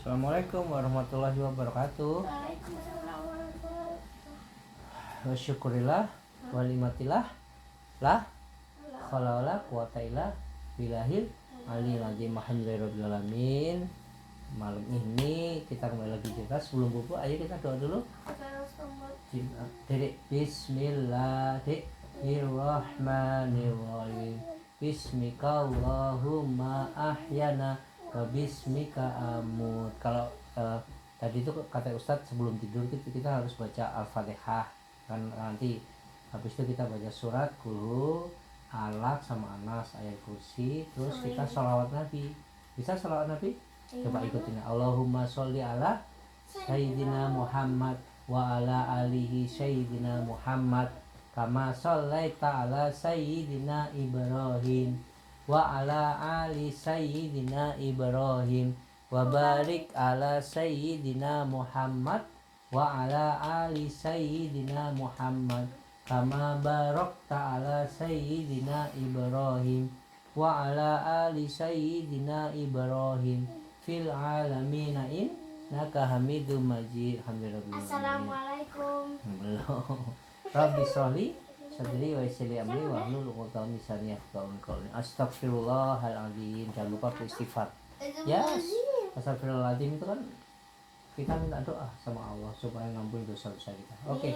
Assalamualaikum warahmatullahi wabarakatuh. Waalaikumsalam warahmatullahi wabarakatuh. Wa syukurillah walimatillah lah khalawala quwata illa billahil aliyil azim. Alhamdulillahirabbil alamin. Malam ini kita kembali lagi cerita. Sebelum buku ayo kita doa dulu. Dedek bismillahirrahmanirrahim. Bismika Allahumma ahyana wa bismika amut. Kalau tadi itu kata Ustadz sebelum tidur kita harus baca Al-Fatihah kan, nanti habis itu kita baca surat Kulhu, Alaq sama Anas, ayat kursi, terus kita sholawat Nabi. Bisa sholawat Nabi? Coba ikutin. Allahumma sholli ala Sayyidina Muhammad wa ala alihi Sayyidina Muhammad kama shallaita ala Sayyidina Ibrahim wa ala ali Sayyidina Ibrahim wa barik ala Sayyidina Muhammad wa ala ali Sayyidina Muhammad kama barakta ala Sayyidina Ibrahim wa ala ali Sayyidina Ibrahim fil alamina innaka Hamidum Majid. Alhamdulillah. Assalamualaikum. Belum. Rabbi sholli sadri wa yassir li amri wa hlul 'uqdatam min lisani yafqahu qawli. Astagfirullahaladzim. Jangan lupa beristighfar. Yes. Astagfirullahaladzim itu kan kita minta doa sama Allah supaya ngampuni dosa-dosa kita. Oke.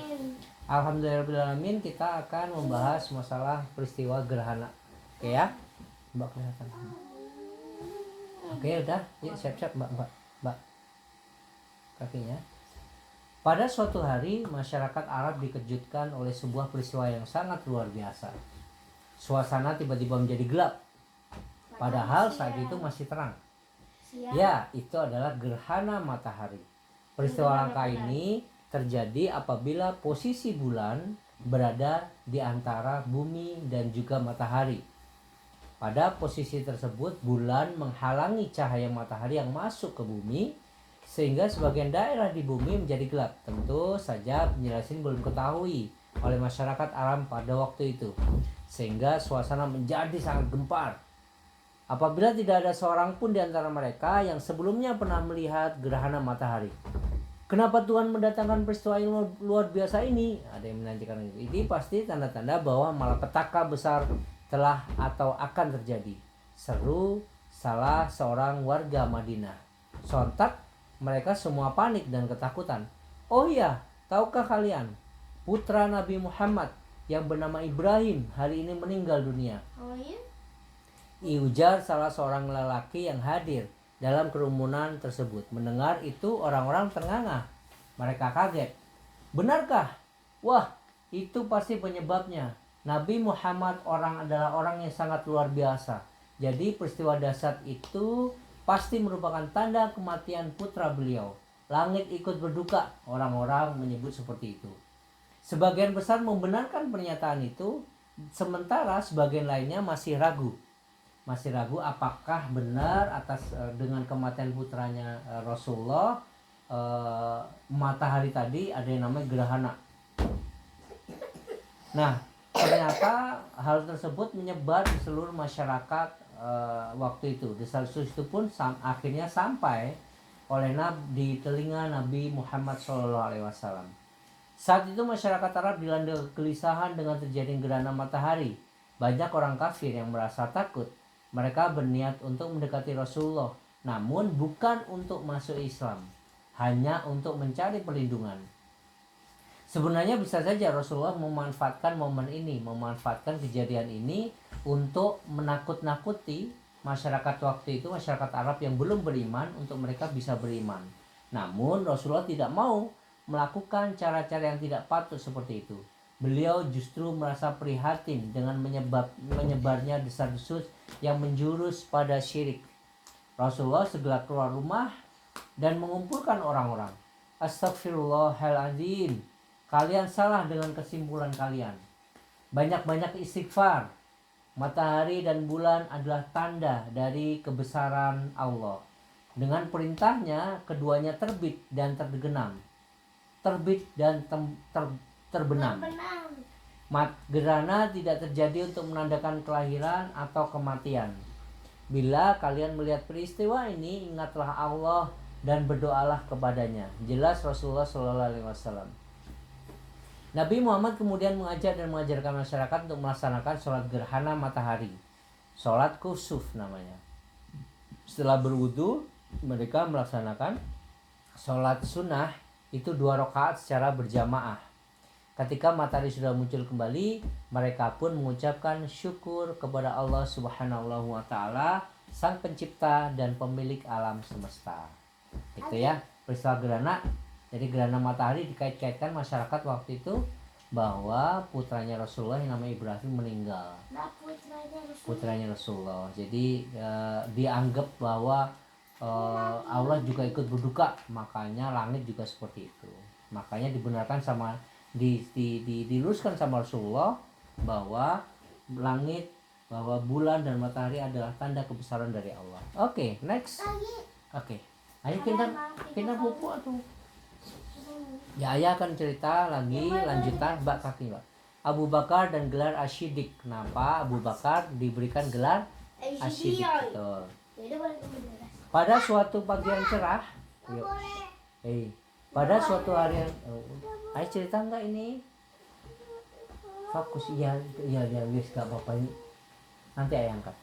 Alhamdulillahirrahmanirrahim. Kita akan membahas masalah peristiwa gerhana. Oke ya. Mbak kelihatan. Oke, udah. Yuk siap-siap Mbak. Kakinya. Pada suatu hari, masyarakat Arab dikejutkan oleh sebuah peristiwa yang sangat luar biasa. Suasana tiba-tiba menjadi gelap, padahal saat itu masih terang. Ya, itu adalah gerhana matahari. Peristiwa langka ini terjadi apabila posisi bulan berada di antara bumi dan juga matahari. Pada posisi tersebut, bulan menghalangi cahaya matahari yang masuk ke bumi, sehingga sebagian daerah di bumi menjadi gelap. Tentu saja penjelasan belum diketahui oleh masyarakat Arab pada waktu itu, sehingga suasana menjadi sangat gempar. Apabila tidak ada seorang pun di antara mereka yang sebelumnya pernah melihat gerhana matahari. Kenapa Tuhan mendatangkan peristiwa yang luar biasa ini? Ada yang menantikan itu. Ini pasti tanda-tanda bahwa malapetaka besar telah atau akan terjadi, seru salah seorang warga Madinah. Sontak mereka semua panik dan ketakutan. Oh iya, tahukah kalian, putra Nabi Muhammad yang bernama Ibrahim hari ini meninggal dunia? Oh iya? Ujar salah seorang lelaki yang hadir dalam kerumunan tersebut. Mendengar itu orang-orang ternganga. Mereka kaget. Benarkah? Wah, itu pasti penyebabnya. Nabi Muhammad adalah orang yang sangat luar biasa. Jadi peristiwa dahsyat itu pasti merupakan tanda kematian putra beliau. Langit ikut berduka, orang-orang menyebut seperti itu. Sebagian besar membenarkan pernyataan itu, sementara sebagian lainnya masih ragu. Masih ragu apakah benar dengan kematian putranya Rasulullah, matahari tadi ada yang namanya gerhana. Nah, ternyata hal tersebut menyebar di seluruh masyarakat waktu itu. Desas-desus itu pun akhirnya sampai di telinga Nabi Muhammad SAW. Saat itu masyarakat Arab dilanda kegelisahan dengan terjadinya gerhana matahari. Banyak orang kafir yang merasa takut. Mereka berniat untuk mendekati Rasulullah, namun bukan untuk masuk Islam, hanya untuk mencari perlindungan. Sebenarnya bisa saja Rasulullah memanfaatkan momen ini, memanfaatkan kejadian ini untuk menakut-nakuti masyarakat waktu itu, masyarakat Arab yang belum beriman, untuk mereka bisa beriman. Namun Rasulullah tidak mau melakukan cara-cara yang tidak patut seperti itu. Beliau justru merasa prihatin dengan menyebarnya desas-desus yang menjurus pada syirik. Rasulullah segera keluar rumah dan mengumpulkan orang-orang. Astagfirullahaladzim. Kalian salah dengan kesimpulan kalian. Banyak-banyak istighfar. Matahari dan bulan adalah tanda dari kebesaran Allah. Dengan perintahnya, keduanya terbit dan terbenam. Terbit dan terbenam. Gerhana tidak terjadi untuk menandakan kelahiran atau kematian. Bila kalian melihat peristiwa ini, ingatlah Allah dan berdoalah kepadanya. Jelas Rasulullah Shallallahu Alaihi Wasallam. Nabi Muhammad kemudian mengajar dan mengajarkan masyarakat untuk melaksanakan sholat gerhana matahari, sholat kusuf namanya. Setelah berwudu, mereka melaksanakan sholat sunnah itu 2 rakaat secara berjamaah. Ketika matahari sudah muncul kembali, mereka pun mengucapkan syukur kepada Allah Subhanahu wa Ta'ala, Sang Pencipta dan Pemilik alam semesta. Itu ya peristiwa gerhana. Jadi gerhana matahari dikait-kaitkan masyarakat waktu itu bahwa putranya Rasulullah yang namanya Ibrahim meninggal. Putranya Rasulullah. Jadi dianggap bahwa Allah juga ikut berduka, makanya langit juga seperti itu. Makanya dibenarkan sama diluruskan sama Rasulullah bahwa langit, bahwa bulan dan matahari adalah tanda kebesaran dari Allah. Oke, next. Oke. Ayo kita pupuk tuh. Ya, ayah akan cerita lagi lanjutan bab kaki, Mbak. Abu Bakar dan gelar Asy-Siddiq. Kenapa Abu Bakar diberikan gelar Asy-Siddiq? Betul. Pada suatu pagi yang cerah, pada suatu hari yang ayah cerita enggak ini? Fokus, iya, wis enggak apa-apa ini. Nanti ayah angkat.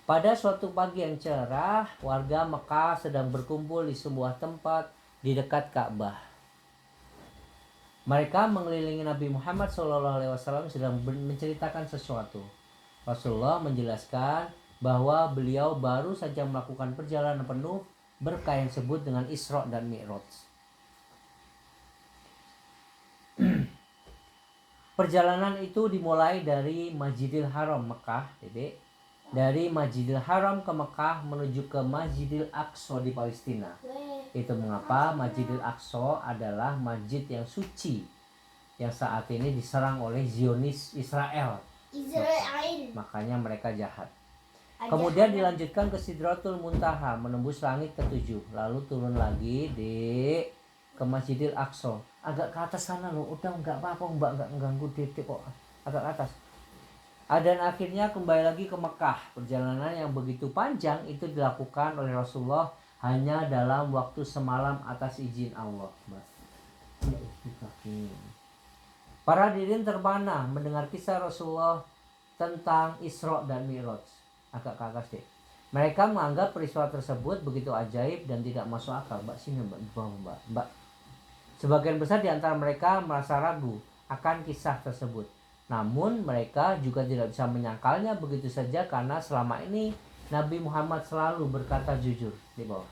Pada suatu pagi yang cerah, warga Mekah sedang berkumpul di sebuah tempat di dekat Ka'bah. Mereka mengelilingi Nabi Muhammad SAW sedang menceritakan sesuatu. Rasulullah menjelaskan bahwa beliau baru saja melakukan perjalanan penuh berkah yang disebut dengan Isra dan Mi'raj. Perjalanan itu dimulai dari Masjidil Haram Mekah, dari Masjidil Haram ke Mekah menuju ke Masjidil Aqsa di Palestina. Itu mengapa Masjidil Aqsa adalah masjid yang suci yang saat ini diserang oleh Zionis Israel. Makanya mereka jahat. Kemudian dilanjutkan ke Sidratul Muntaha, menembus langit ke-7, lalu turun lagi ke Masjidil Aqsa. Agak ke atas sana loh. Udah enggak apa-apa, Mbak, enggak mengganggu Detik kok. Agak ke atas. Dan akhirnya kembali lagi ke Mekah. Perjalanan yang begitu panjang itu dilakukan oleh Rasulullah hanya dalam waktu semalam atas izin Allah. Para hadirin terpana mendengar kisah Rasulullah tentang Isra dan Mi'raj. Agak ke atas deh. Mereka menganggap peristiwa tersebut begitu ajaib dan tidak masuk akal. Mbak, sini Mbak. Sebagian besar di antara mereka merasa ragu akan kisah tersebut. Namun mereka juga tidak bisa menyangkalnya begitu saja karena selama ini Nabi Muhammad selalu berkata jujur. Di bawah.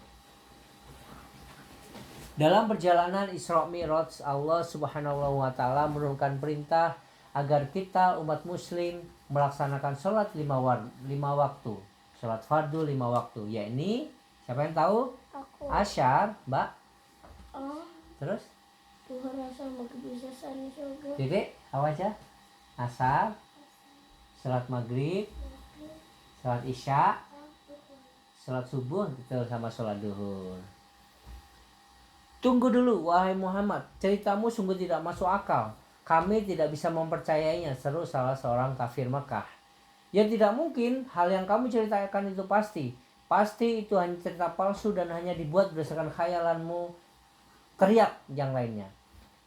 Dalam perjalanan Isra Mi'raj, Allah Subhanahu wa Ta'ala menurunkan perintah agar kita umat muslim melaksanakan sholat 5 waktu. Sholat fardu 5 waktu, yakni siapa yang tahu? Aku. Asyar, Mbak. Terus? Tuhan asal kebiasaan surga. Jadi apa aja? Asar, sholat maghrib, sholat isya, sholat subuh, betul, sama sholat duhur. Tunggu dulu, wahai Muhammad, ceritamu sungguh tidak masuk akal. Kami tidak bisa mempercayainya, seru salah seorang kafir Mekah. Ya tidak mungkin, hal yang kamu ceritakan itu pasti. Pasti itu hanya cerita palsu dan hanya dibuat berdasarkan khayalanmu, teriak yang lainnya.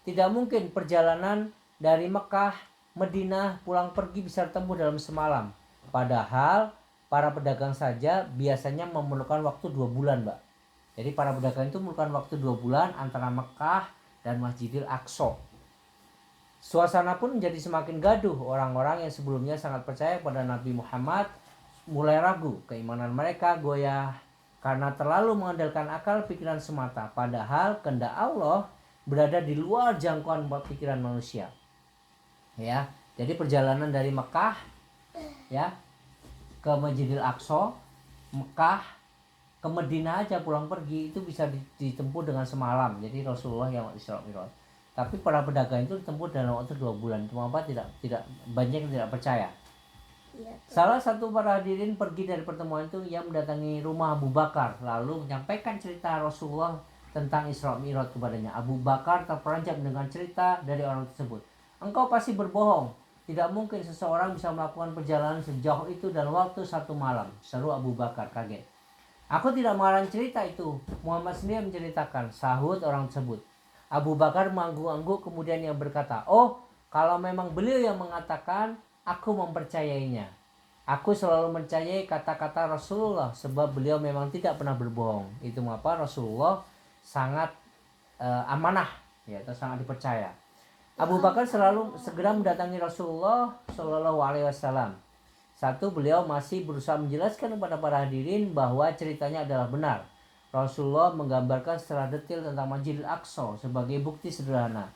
Tidak mungkin perjalanan dari Mekah, Madinah, pulang pergi bisa ditempuh dalam semalam. Padahal para pedagang saja biasanya memerlukan waktu 2 bulan, Mbak. Jadi para pedagang itu memerlukan waktu 2 bulan antara Mekah dan Masjidil Aqsa. Suasana pun menjadi semakin gaduh. Orang-orang yang sebelumnya sangat percaya pada Nabi Muhammad mulai ragu. Keimanan mereka goyah karena terlalu mengandalkan akal pikiran semata. Padahal kehendak Allah berada di luar jangkauan pikiran manusia. Ya, jadi perjalanan dari Mekah ya ke Masjidil Aqsa, Mekah ke Madinah aja pulang pergi itu bisa ditempuh dengan semalam. Jadi Rasulullah yang Isra Mi'raj. Tapi para pedagang itu ditempuh dalam waktu 2 bulan. Cuma apa tidak banyak yang tidak percaya. Ya, Salah satu para hadirin pergi dari pertemuan itu yang mendatangi rumah Abu Bakar lalu menyampaikan cerita Rasulullah tentang Isra Mi'raj kepadanya. Abu Bakar terperanjat dengan cerita dari orang tersebut. Engkau pasti berbohong. Tidak mungkin seseorang bisa melakukan perjalanan sejauh itu dalam waktu 1 malam. Seru Abu Bakar kaget. Aku tidak mengarang cerita itu. Muhammad sendiri menceritakan, sahut orang tersebut. Abu Bakar mengangguk-angguk kemudian yang berkata, oh kalau memang beliau yang mengatakan, aku mempercayainya. Aku selalu mempercayai kata-kata Rasulullah sebab beliau memang tidak pernah berbohong. Itu mengapa Rasulullah sangat amanah, ya, atau sangat dipercaya. Abu Bakar selalu segera mendatangi Rasulullah Shallallahu Alaihi Wasallam. Satu, beliau masih berusaha menjelaskan kepada para hadirin bahwa ceritanya adalah benar. Rasulullah menggambarkan secara detail tentang Masjidil Aqsa sebagai bukti sederhana.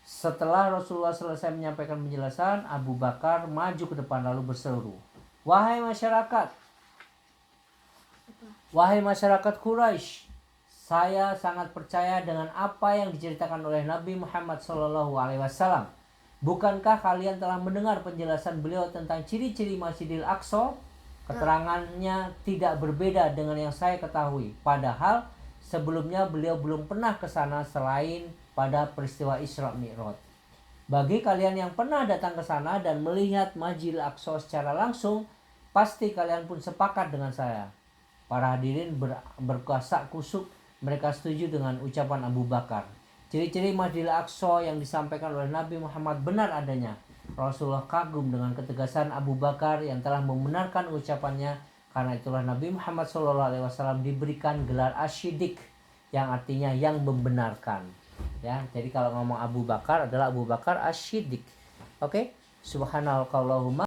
Setelah Rasulullah selesai menyampaikan penjelasan, Abu Bakar maju ke depan lalu berseru, wahai masyarakat Quraisy, saya sangat percaya dengan apa yang diceritakan oleh Nabi Muhammad SAW. Bukankah kalian telah mendengar penjelasan beliau tentang ciri-ciri Masjidil Aqsa? Keterangannya tidak berbeda dengan yang saya ketahui. Padahal sebelumnya beliau belum pernah ke sana selain pada peristiwa Isra Mi'raj. Bagi kalian yang pernah datang ke sana dan melihat Masjidil Aqsa secara langsung, pasti kalian pun sepakat dengan saya. Para hadirin berkasak kusuk, mereka setuju dengan ucapan Abu Bakar. Ciri-ciri Masjidil Aqsa yang disampaikan oleh Nabi Muhammad benar adanya. Rasulullah kagum dengan ketegasan Abu Bakar yang telah membenarkan ucapannya. Karena itulah Nabi Muhammad SAW diberikan gelar Asy-Siddiq, yang artinya yang membenarkan. Ya, jadi kalau ngomong Abu Bakar adalah Abu Bakar Asy-Siddiq. Oke, subhanallahumma